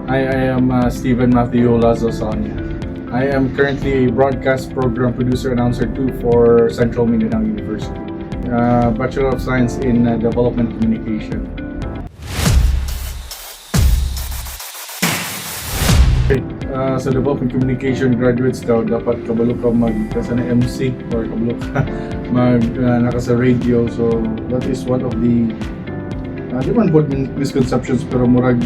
I am Stephen Matthew Lazo Sonia. I am currently a broadcast program producer announcer 2 for Central Mindanao University. Bachelor of Science in Development Communication. Okay. Sa Development Communication graduates daw, dapat kabalo ka magkasa na MC or kabalo ka nakasa radio. So that is one of the di man po misconceptions, pero murag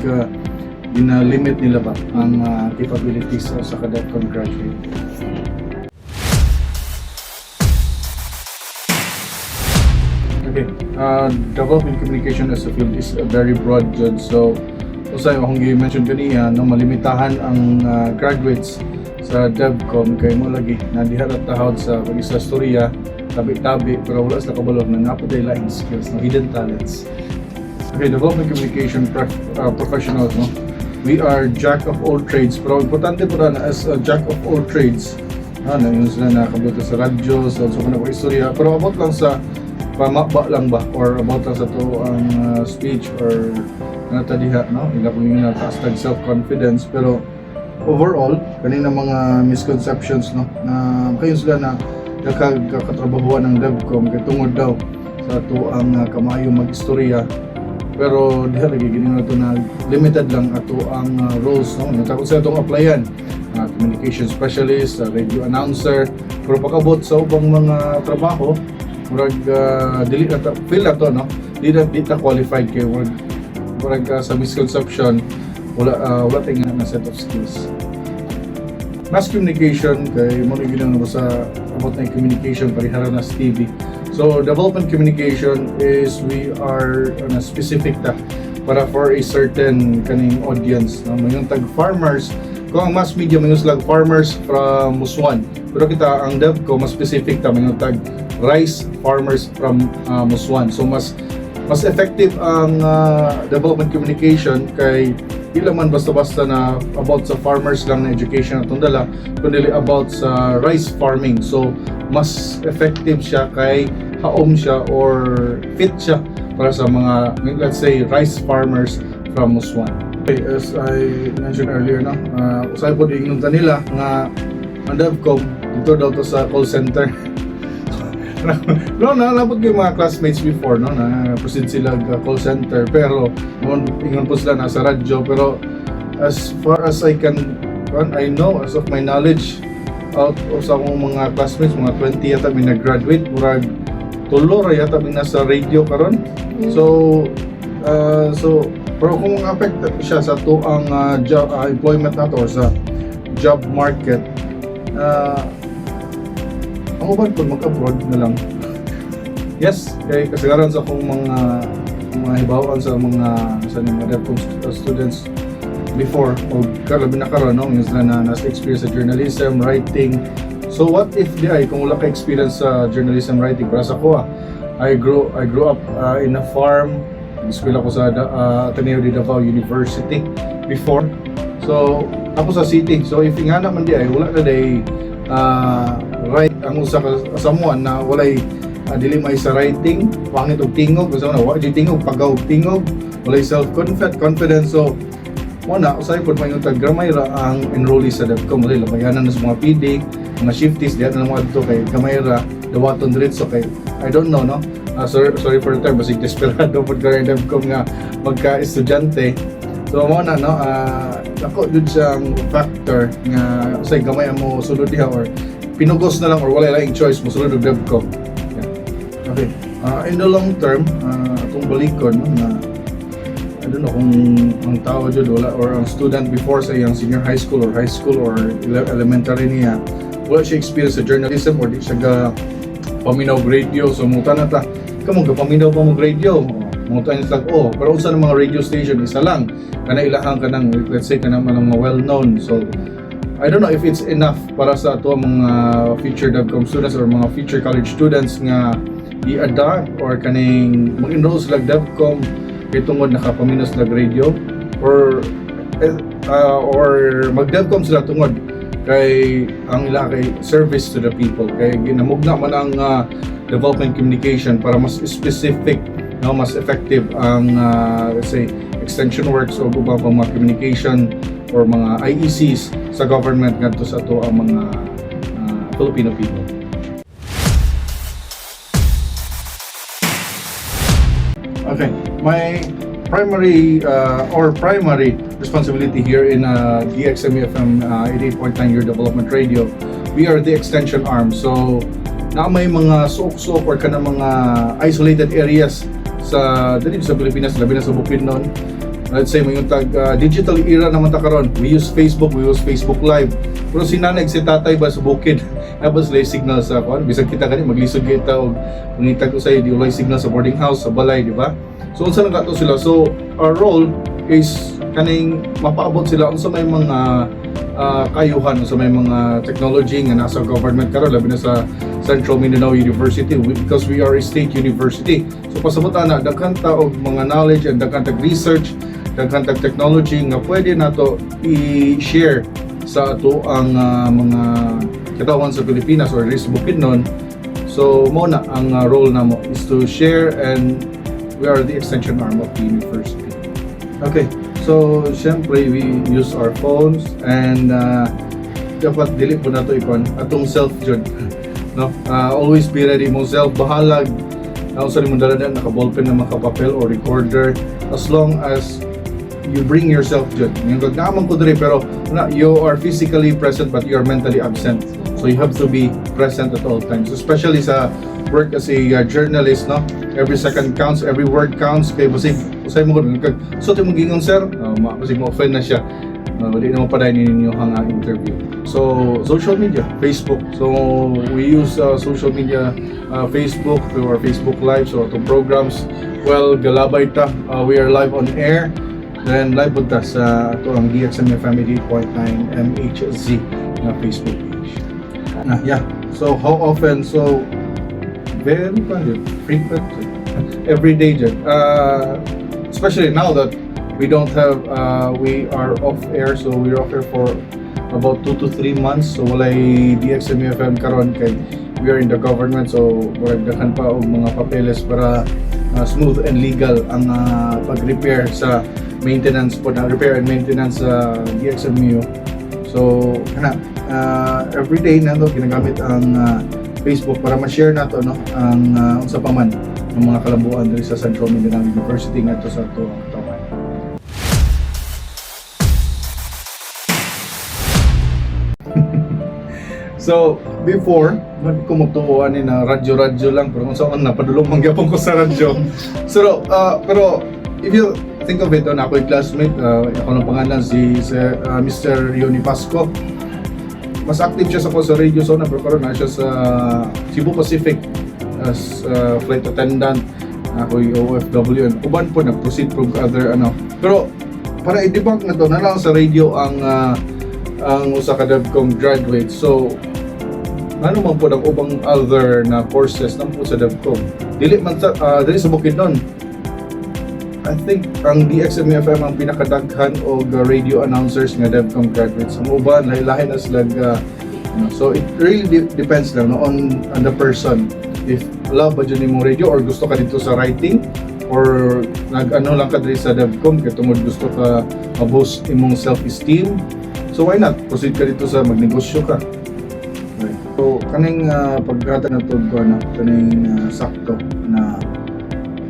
limit nila ba ang capabilities sa DevCom graduate. Okay, development communication as a field is a very broad jud. So usay akong gi-mention kaniya no, malimitahan ang graduates sa DevCom kay mo lagi na diha ra tahod sa pag-isa storya tabi-tabi pero wala sa kabalo na napoday laing skills, no, hidden talents. Okay, development communication professionals, no? We are jack of all trades, pero importante po na as a jack of all trades, yun sila nakabuto sa radyo, sa mga istorya, pero about lang sa pamaba lang ba, or about lang sa to ang speech, or natadiha, no? Ila po yung nakastag self-confidence, pero overall, kanina mga misconceptions, no? Na kayo sila na nakakatrabahuan ng DevCom, kaya tungod daw sa to ang kamayo mag-istorya. Pero diha lagi gini na to na limited lang ato ang roles, no. Natakot sa atong applyan, communication specialist, radio announcer, pero pagabot sa ubang mga trabaho murag dili na feel na to, no, di ta qualified kay murag sa misconception wala tayong na set of skills. Mass communication kay mo ni ginang sa about na communication parihara na sa TV. So development communication is we are on a specific para for a certain kaning audience, no? Mayong tag farmers, kung ang mass media mayong slag farmers from Muswan, pero kita ang DevCom mas specific mayong tag rice farmers from Muswan. So mas effective ang development communication kay di man basta-basta na about sa farmers lang na education atong dala, kundi about sa rice farming. So mas effective siya kay haom siya or fit siya para sa mga, let's say, rice farmers from Muswan. Okay, as I mentioned earlier, no, usay po diingon nila nga ang DevCom dito daw to sa call center. No, nalabot ko yung mga classmates before, no, na proceed sila call center, pero ingon po sila nasa radyo, pero as far as I know, as of my knowledge, out of sa akong mga classmates, mga 20 yata may nag-graduate, murag tulo ra yata may nasa radio karon. So pero kung affect siya sa to ang job employment nato or sa job market, ang uban po mag-abroad na lang. Yes, kay kasagaran sa akong mga hibawan sa mga DevCom students before o kalabi na karon, no, yung sila na nasa experience sa journalism, writing. So what if di ay kung wala ka experience sa journalism, writing? Para sa ko, I grew up in a farm. School ako sa Ateneo de Davao University before. So ako sa city. So if nga naman di ay wala na day right ang usa ka someone na walay dili may sa writing, pangit og tingog, usa na wa di tingog, pagaw tingog, walay self-confidence. So muna, usay po may tag gramay ra ang enrollee sa DevCom. Wala labayanan na sa mga PD, mga shifties, diyan na mga dito kay kamay ra, dawaton diretso kay, I don't know, no? Sorry for the term, basig desperado po ka rin DevCom nga magka-estudyante. So muna, no, ako dun siyang factor nga usay gamay mo sulod diha or pinugos na lang or wala lang choice mo sulod og DevCom. Yeah. Okay. In the long term, atong balikon, no, na I don't know kung ang tao dyan wala or ang student before sa iyang senior high school or elementary niya wala siya experience sa journalism or di siya paminaw radio. So muta na ta kamong paminaw pa mo radio, muta niya lang pero unsa ng mga radio station isa lang kana ilahang kanang let's say kana man mga well known. So I don't know if it's enough para sa ato mga future DevCom students or mga future college students nga i-adapt or kaning mag-enroll sila DevCom kay tungod nakapaminaw sila radio or mag-DevCom sila tungod kay ang ila kay service to the people, kay ginamugna man ang development communication para mas specific, no, mas effective ang let's say extension works o ubang mga communication or mga IECs sa government ngadto sa ato ang mga Filipino people. Okay, my primary responsibility here in DXME FM 88.9 Your Development Radio, we are the extension arm. So na may mga sok-sok or kana mga isolated areas sa dili sa Pilipinas, labi na sa Bukidnon. Let's say may digital era naman ta karon. We use Facebook Live. Pero sinanay si tatay ba sa bukid, tapos lay signal sa kon, bisag kita kani maglisod kita og mangitag ko sa di lay signal sa boarding house, sa balay, di ba? So unsa lang kato sila. So our role is kaning mapaabot sila unsa may mga kayuhan sa may mga technology nga nasa government karon, labi na sa Central Mindanao University, because we are a state university. So pasabot ana daghan ta og mga knowledge and daghan ta research, daghan ta technology nga pwede nato i-share sa ato ang mga katawan sa Pilipinas or sa Bukidnon. So mo na ang role namo is to share, and we are the extension arm of the university. Okay, so syempre we use our phones, and dapat dili po nato ikon atong self jud, no? Always be ready mo self bahalag sa limong dala-dala naka-ballpen na makapapel or recorder, as long as you bring yourself jud. Yung naman ko diri, pero you are physically present but you are mentally absent. So you have to be present at all times, especially sa work as a journalist, no? Every second counts, every word counts. Kay basig usay mo kag so mo gingon sir, basig mo offend na siya. Wala naman pa ninyo ang interview. So social media, Facebook. So we use social media, Facebook through our Facebook Live. So itong programs, well, galabay ta. We are live on air. Then live po ta sa ito ang DXME FM 88.9 MHZ na Facebook page. Yeah. So how often? So very frequent, every day dyan. Especially now that we don't have, we are off air, so we're off air for about 2 to 3 months. So walay DXME FM karon kay we are in the government, so magdaghan pa og mga papeles para smooth and legal ang pag-repair sa maintenance po na repair and maintenance sa DXMU. So every day nato ginagamit ang Facebook para ma-share nato no ang unsa pa man ng mga kalabuan diri sa Central Mindanao University ngadto sa ato taon. So before ko magtuuan ni na radyo lang, pero kung saan napadulong mangyapon ko sa radyo. So pero if you think of it, ako yung classmate, ako ng pangalan si Mr. Yoni Pasco. Mas active siya sa radio zone, pero karon na siya sa Cebu Pacific as flight attendant. Ako yung OFW, and uban po nag-proceed from other Pero para i-debunk na to, na lang sa radio ang usa ka DevCom graduate. So ano man po ng ubang other na courses nang po sa DevCom. Dili sa Bukidnon. I think ang DXME FM ang pinakadaghan og radio announcers nga DevCom graduates. Ang uban lahi-lahi na sila so it really depends lang on the person. If love ba dyan mong radio or gusto ka dito sa writing, or lang ka dito sa DevCom kaya tungod gusto ka ma-boost imong self-esteem, so why not proceed ka dito sa magnegosyo ka. Okay. So kaning pagkata na to kaning sakto na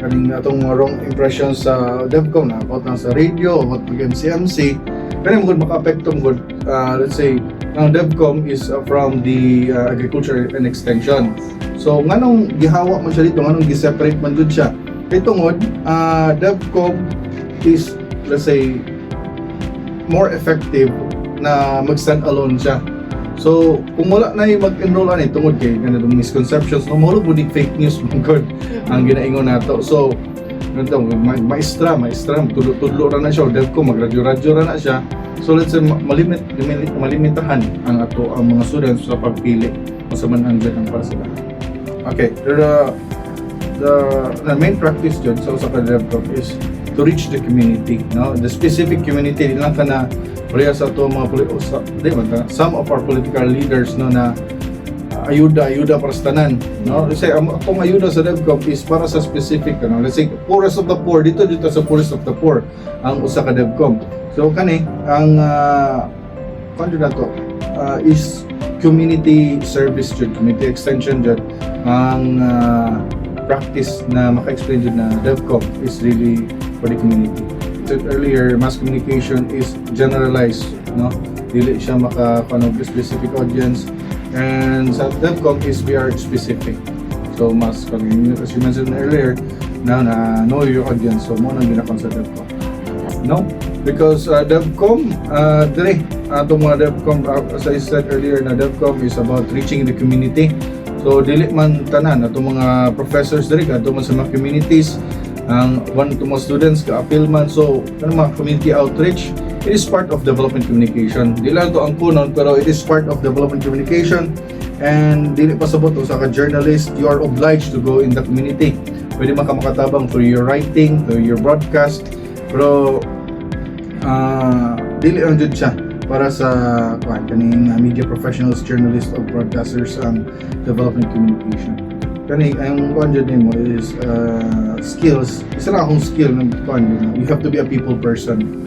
kaning atong wrong impression sa DevCom na about na sa radio, about MCMC, kaning magud maka-apekto magud let's say ang DevCom is from the agriculture and extension. So nganong gihawa man siya dito, nganong gi-separate man jud siya kay tungod DevCom is, let's say, more effective na mag-stand alone siya. So kung wala na mag-enroll ani tungod kay kanang misconceptions, no mahulog mo fake news mangod ang ginaingon nato. So ganito, maestra tudlo ra na siya, DevCom magradyo-radyo ra na siya. So let's say malimitahan ang ato ang mga students sa pagpili kung sa man andyan ang para sila. Okay, the main practice dyan sa usa ka DevCom is to reach the community, no? The specific community din lang ka na pareha sa ito mga some of our political leaders, no, na ayuda para sa tanan, no? Let's say akong ayuda sa DevCom is para sa specific, no? Let's say poorest of the poor, dito sa poorest of the poor ang usa ka DevCom. So kani ang ano na to is community service jud, community extension jud ang practice na maka-explain jud na DevCom is really for the community. I said earlier, mass communication is generalized, no? Dili siya maka specific audience, and sa DevCom is we are specific. So mas as you mentioned earlier na know your audience, so mo nang ginakon sa DevCom. No, because DevCom dire ato mga DevCom, as I said earlier, na DevCom is about reaching the community. So dili man tanan ato mga professors dire ato man sa mga communities ang one to mga students ka appeal man, so kanang mga community outreach, it is part of development communication. Dili lang to ang kunon, pero it is part of development communication. And dili pa sabot sa ka journalist, you are obliged to go in the community. Pwede man ka makatabang through your writing, through your broadcast, pero dili lang jud siya para sa kaning media professionals, journalists or broadcasters ang development communication. Kani ang kuan jud nimo is skills. Isa na akong skill ng kuan jud. You have to be a people person.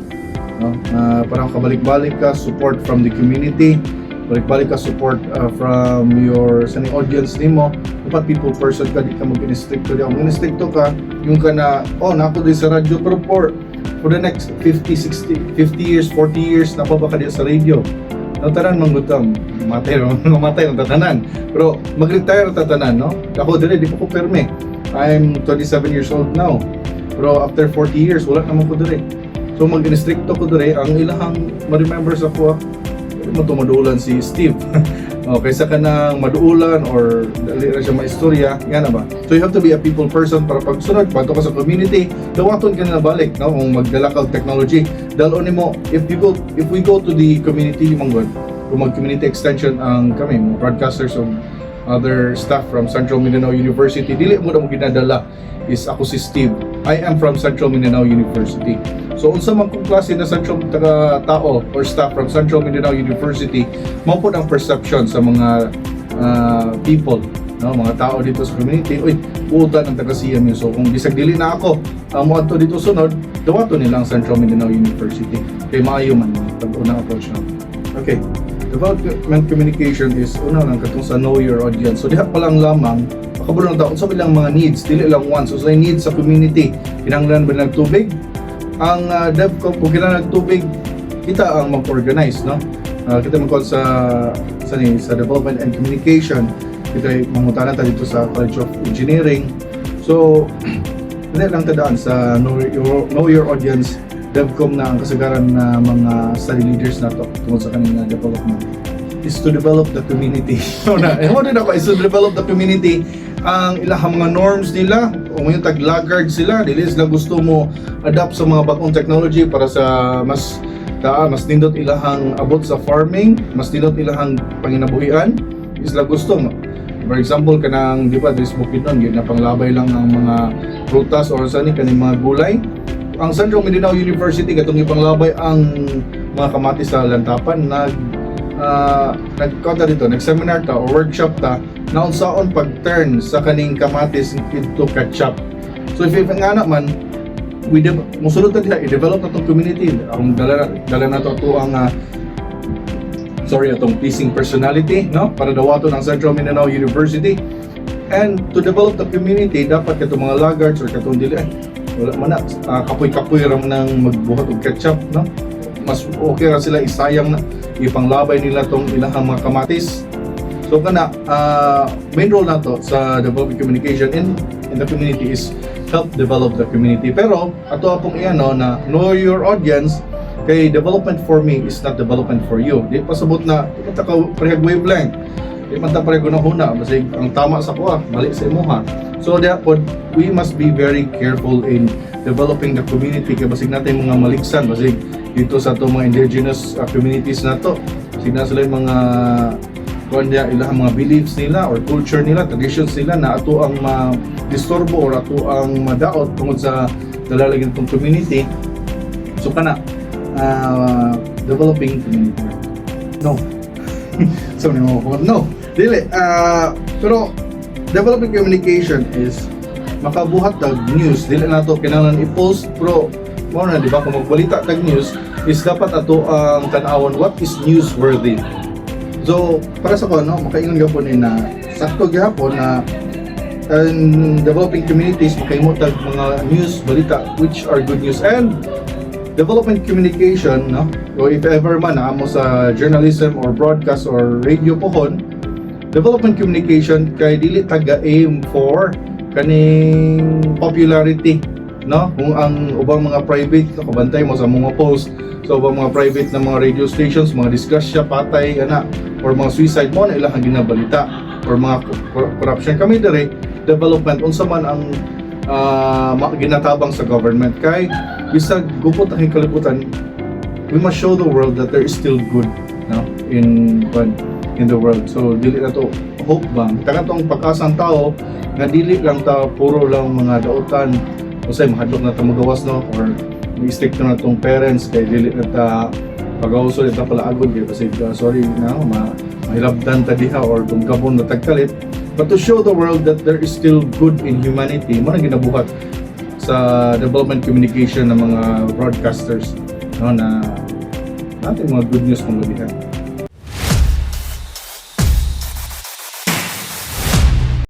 No? Parang kabalik-balik ka, support from the community, balik-balik ka support from your audience nimo. Dapat people person ka, di ka mag-instricto. Di ako mag-instricto ka, yung ka na, nako di sa radyo, pero for the next 50, 60, 50 years, 40 years, napaba ka di sa radio. Natanan manggutam, matay ang tatanan. Pero mag-retire ang tatanan, no? Ako dili, di ko perme. I'm 27 years old now. Pero after 40 years, wala naman ko dili. So mag-instricto ko diri, ang ilahang ma-remember sa ko, maduulan si Steve. Kaysa ka nang maduulan or dali na siya maistorya, yan na ba? So you have to be a people person para pag sunod, pagto ka sa community, dawaton ka na balik, no? Kung magdala ka technology, dalon nimo, if we go to the community, manggod, kung mag-community extension ang kami, mga broadcasters of other staff from Central Mindanao University, dili mo na mo ginadala is ako si Steve. I am from Central Mindanao University. So unsa man kung klase na Central tao or staff from Central Mindanao University, mao po ang perception sa mga people, no, mga tao dito sa community. Uy, buutan ang taga CMU. So kung bisag dili na ako mo adto dito sunod, dawato nila ang Central Mindanao University. Kay maayo man pag-unang approach na. Okay. Development communication is una lang katong sa know your audience. So diha pa lang lamang makabalo ng taon sa bilang mga needs, dili lang one. So sa needs sa community, kinahanglan ba ng tubig? Ang DevCom, kung kinahanglan ng tubig, kita ang mag-organize, no? Kita mag-call sa development and communication. Kita mangutana ta dito sa College of Engineering. So dili lang tadaan sa know your audience. DevCom na ang kasagaran na mga study leaders na to tungkol sa kanila development is to develop the community. Is to develop the community. Ang ilang mga norms nila, o yung tag-laggard sila, dili sila gusto mo adapt sa mga bagong technology para sa mas nindot ilahang abot sa farming, mas nindot ilahang panginabuhian, is sila gusto mo. For example, kanang di ba, this bukidnon, yun na panglabay lang ng mga prutas or sani kaning mga gulay. Ang Central Mindanao University katong ipanglabay ang mga kamatis sa lantapan, nag-seminar ta o workshop ta na unsaon pag-turn sa kaning kamatis into ketchup. So if nga naman musulod na diha i-develop na tong community, ang dala na to ang atong pleasing personality, no, para dawaton ang Central Mindanao University. And to develop the community, dapat katong mga laggards or katong dili wala man na kapoy-kapoy ram nang magbuhat og ketchup, no? Mas okay ra sila isayang na ipanglabay nila tong ilang mga kamatis. So kana main role nato sa development communication in the community is help develop the community. Pero ato apong iano na know your audience, kay development for me is not development for you. Di pasabot na di man ta ka parehag wavelength. Di man ta parehag hunahuna basig ang tama sa kuha balik sa imuha. So therefore, we must be very careful in developing the community kay basig natin mga maliksan, basig dito sa itong mga indigenous communities na to. Basig na sila yung mga ilang mga beliefs nila or culture nila, traditions nila na ato ang disturbo or ato ang madaot tungod sa dalalagyan itong community. So kana, developing community. No. So no. Dili. Pero developing communication is makabuhat tag news, dili na to kinahanglan i-post, pero mo na di ba kung magbalita tag news, is dapat ato ang tan-awon what is newsworthy. So para sa ko no, makaingon gyapon ni na sakto gyapon na developing communities makaimutag mga news balita which are good news, and development communication no, o if ever man amo sa journalism or broadcast or radio pohon, development communication kay dili taga-aim for kaning popularity no, kung ang ubang mga private nakabantay mo sa mga post, so ubang mga private na mga radio stations, mga disgrasya, patay ana or mga suicide mo na ilang ginabalita or mga corruption. Kami dire development unsa man ang ginatabang sa government kay bisag gupot ang kalibutan, we must show the world that there is still good no in the world. So dili na to hope ba taga tong pag-asang tao nga dili lang ta puro lang mga dautan usay mahadlok na ta magawas no, or i-strict na tong parents kay dili na ta pag-ausol ita pala agod kay kasi sorry na mahilabdan ta diha or kung kabon na tagkalit, but to show the world that there is still good in humanity mo na ginabuhat sa development communication ng mga broadcasters no, na natin mga good news kung diha.